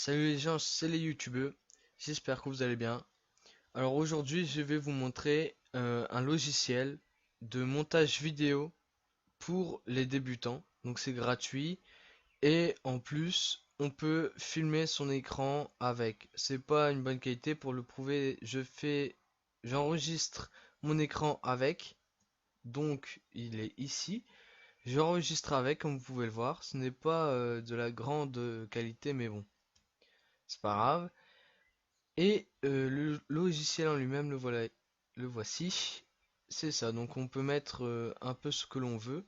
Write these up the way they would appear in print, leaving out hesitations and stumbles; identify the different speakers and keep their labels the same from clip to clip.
Speaker 1: Salut les gens, c'est les youtubeurs, j'espère que vous allez bien. Alors aujourd'hui je vais vous montrer un logiciel de montage vidéo pour les débutants. Donc c'est gratuit et en plus on peut filmer son écran avec. C'est pas une bonne qualité, pour le prouver j'enregistre mon écran avec. Donc il est ici. J'enregistre avec, comme vous pouvez le voir. Ce n'est pas de la grande qualité, mais bon, c'est pas grave. Et le logiciel en lui-même, le voici. C'est ça, donc on peut mettre un peu ce que l'on veut.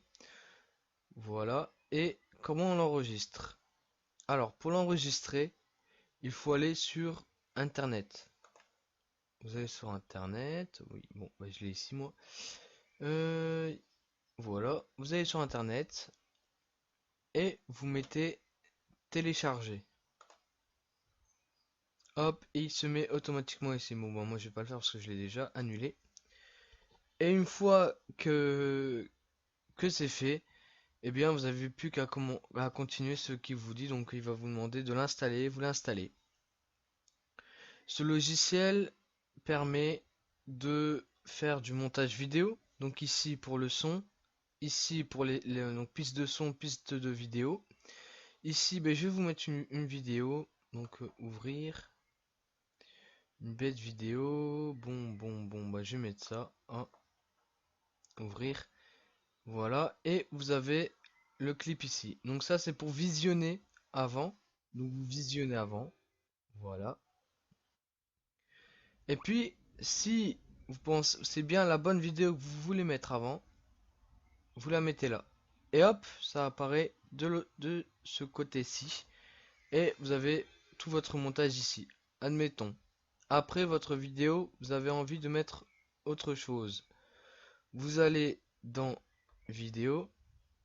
Speaker 1: Voilà. Et comment on l'enregistre? Alors, pour l'enregistrer, il faut aller sur Internet. Vous allez sur Internet. Oui, bon, bah, je l'ai ici, moi. Euh, voilà. Vous allez sur Internet et vous mettez télécharger. Hop, et il se met automatiquement ici. Bon, bah, moi, je vais pas le faire parce que je l'ai déjà annulé. Et une fois que c'est fait, eh bien vous avez plus qu'à continuer ce qu'il vous dit. Donc il va vous demander de l'installer, vous l'installez. Ce logiciel permet de faire du montage vidéo. Donc ici pour le son, ici pour donc piste de son, piste de vidéo. Ici ben, je vais vous mettre une vidéo. Donc ouvrir une bête vidéo. Bon, bah je vais mettre ça, hein. Ouvrir. Voilà, et vous avez le clip ici. Donc ça c'est pour visionner avant. Donc vous visionnez avant. Voilà. Et puis si vous pensez c'est bien la bonne vidéo que vous voulez mettre avant, vous la mettez là. Et hop, ça apparaît de ce côté-ci. Et vous avez tout votre montage ici. Admettons. Après votre vidéo, vous avez envie de mettre autre chose. Vous allez dans vidéo.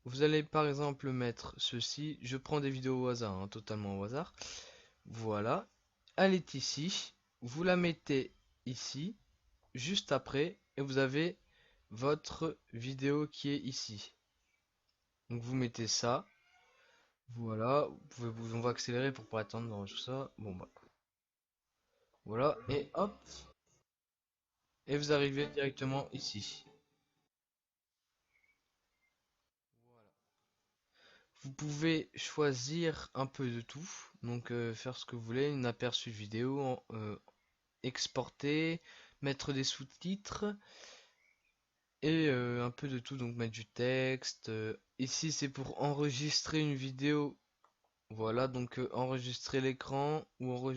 Speaker 1: Vous allez par exemple mettre ceci. Je prends des vidéos au hasard, hein, totalement au hasard. Voilà. Elle est ici. Vous la mettez ici, juste après, et vous avez votre vidéo qui est ici. Donc vous mettez ça. Voilà. On va accélérer pour pas attendre dans tout ça. Bon bah. Voilà. Et hop. Et vous arrivez directement ici. Voilà. Vous pouvez choisir un peu de tout. Donc faire ce que vous voulez. Une aperçu vidéo. Exporter, mettre des sous-titres et un peu de tout, donc mettre du texte. Ici c'est pour enregistrer une vidéo, voilà, donc enregistrer l'écran ou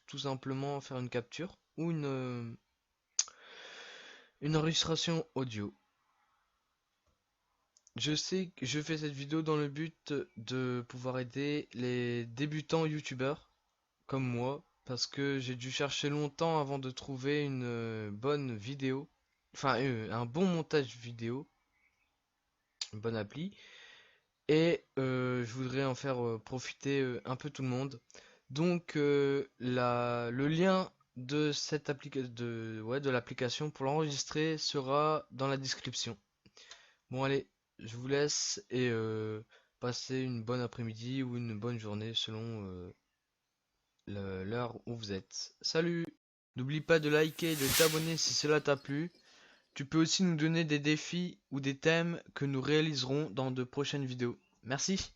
Speaker 1: tout simplement faire une capture ou une enregistration audio. Je sais que je fais cette vidéo dans le but de pouvoir aider les débutants youtubeurs comme moi, parce que j'ai dû chercher longtemps avant de trouver une bonne vidéo, enfin un bon montage vidéo, une bonne appli, et je voudrais en faire profiter un peu tout le monde. Donc le lien de cette de l'application pour l'enregistrer sera dans la description. Bon allez, je vous laisse et passez une bonne après-midi ou une bonne journée selon l'heure où vous êtes. Salut! N'oublie pas de liker et de t'abonner si cela t'a plu. Tu peux aussi nous donner des défis ou des thèmes que nous réaliserons dans de prochaines vidéos. Merci!